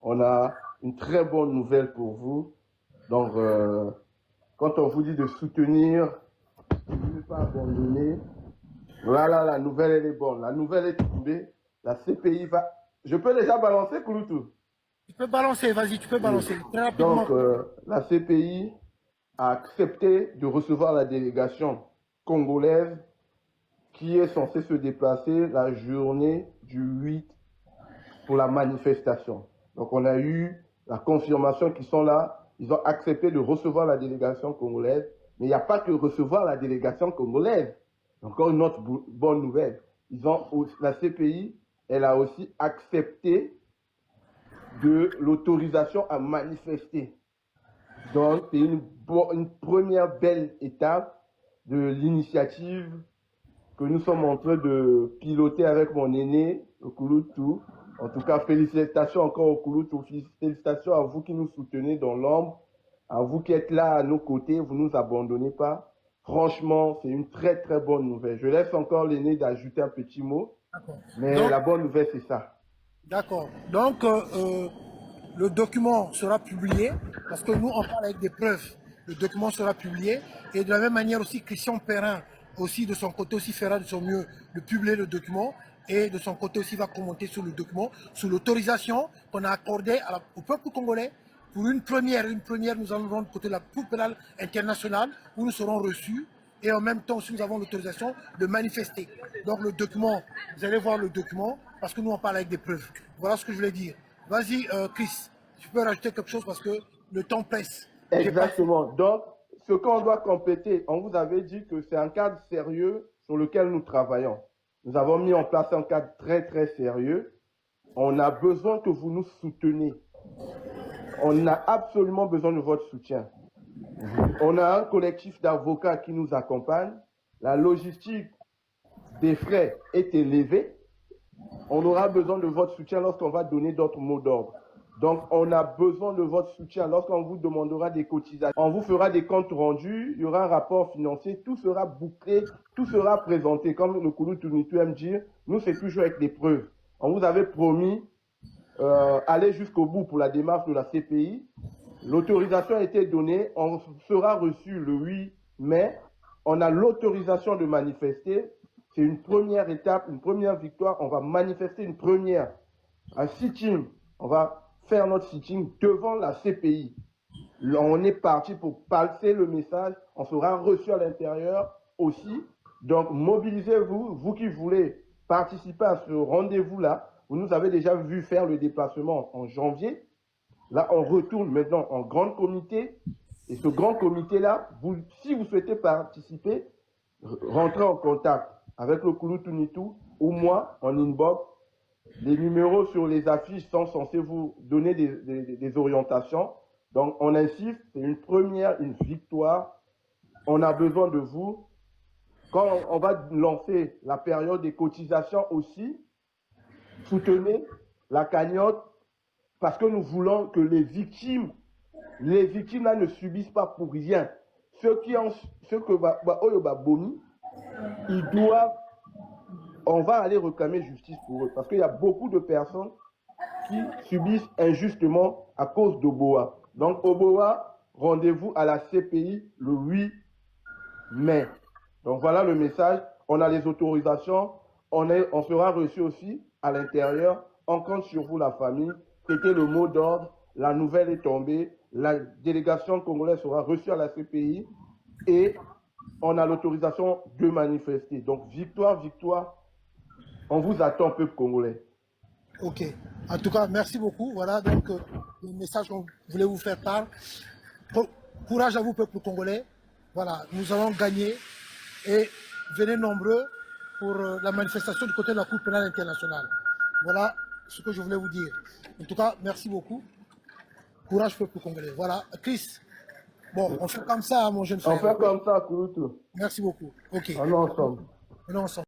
on a une très bonne nouvelle pour vous. Donc, quand on vous dit de soutenir, de ne pas abandonner, voilà, la nouvelle, elle est bonne. La nouvelle est tombée. La CPI va... Je peux déjà balancer, Kouloutou? Tu peux balancer, vas-y, tu peux Oui. balancer. Très rapidement. Donc, la CPI a accepté de recevoir la délégation congolaise qui est censée se déplacer la journée du 8 pour la manifestation. Donc, on a eu la confirmation qu'ils sont là. Ils ont accepté de recevoir la délégation congolaise. Mais il n'y a pas que recevoir la délégation congolaise. Encore une autre bonne nouvelle. La CPI, elle a aussi accepté de l'autorisation à manifester. Donc, c'est une première belle étape de l'initiative que nous sommes en train de piloter avec mon aîné, le Kouloutou. En tout cas, félicitations encore au Kouloutou. Félicitations à vous qui nous soutenez dans l'ombre, à vous qui êtes là à nos côtés, vous ne nous abandonnez pas. Franchement, c'est une très très bonne nouvelle. Je laisse encore l'aîné d'ajouter un petit mot, mais Donc, la bonne nouvelle, c'est ça. d'accord. Donc, le document sera publié, parce que nous, on parle avec des preuves. Le document sera publié. Et de la même manière aussi, Christian Perrin, aussi de son côté, aussi fera de son mieux de publier le document. Et de son côté aussi, va commenter sur le document, sous l'autorisation qu'on a accordée au peuple congolais pour une première. Une première, nous allons rendre côté de la Cour pénale internationale, où nous serons reçus. Et en même temps, aussi, nous avons l'autorisation de manifester. Donc, le document, vous allez voir le document, parce que nous, on parle avec des preuves. Voilà ce que je voulais dire. Vas-y, Chris, tu peux rajouter quelque chose parce que le temps presse. Exactement. Donc, ce qu'on doit compléter, on vous avait dit que c'est un cadre sérieux sur lequel nous travaillons. Nous avons mis en place un cadre très, très sérieux. On a besoin que vous nous souteniez. On a absolument besoin de votre soutien. On a un collectif d'avocats qui nous accompagne. La logistique des frais est élevée. On aura besoin de votre soutien lorsqu'on va donner d'autres mots d'ordre. Donc, on a besoin de votre soutien lorsqu'on vous demandera des cotisations. On vous fera des comptes rendus, il y aura un rapport financier, tout sera bouclé, tout sera présenté. Comme le Kouloutou aime dire, nous, c'est toujours avec des preuves. On vous avait promis aller jusqu'au bout pour la démarche de la CPI. L'autorisation a été donnée, on sera reçu le 8 mai. On a l'autorisation de manifester. C'est une première étape, une première victoire. On va manifester une première, un sitting. On va faire notre sitting devant la CPI. On est parti pour passer le message. On sera reçu à l'intérieur aussi. Donc, mobilisez-vous, vous qui voulez participer à ce rendez-vous-là. Vous nous avez déjà vu faire le déplacement en janvier. Là, on retourne maintenant en grand comité. Et ce grand comité-là, si vous souhaitez participer, rentrez en contact avec le Kouloutou Nitou ou moi en inbox. Les numéros sur les affiches sont censés vous donner des orientations. Donc, on insiste, c'est une première, une victoire. On a besoin de vous. Quand on va lancer la période des cotisations aussi, soutenez la cagnotte parce que nous voulons que les victimes là ne subissent pas pour rien. Ceux que Oyoba Bomi, ils doivent, on va aller réclamer justice pour eux parce qu'il y a beaucoup de personnes qui subissent injustement à cause d'Oboa. Donc, Oboa, rendez-vous à la CPI le 8 mai. Donc, voilà le message. On a les autorisations. On sera reçu aussi à l'intérieur. On compte sur vous, la famille. C'était le mot d'ordre. La nouvelle est tombée. La délégation congolaise sera reçue à la CPI. Et on a l'autorisation de manifester. Donc, victoire, victoire. On vous attend, peuple congolais. Ok. En tout cas, merci beaucoup. Voilà donc le message qu'on voulait vous faire part. Courage à vous, peuple congolais. Voilà, nous allons gagner et venez nombreux pour la manifestation du côté de la Cour pénale internationale. Voilà ce que je voulais vous dire. En tout cas, merci beaucoup. Courage, peuple congolais. Voilà, Chris. Bon, on fait comme ça, mon jeune frère. On fait comme ça, Kouloutou. Merci beaucoup. Ok. On est ensemble. On est ensemble.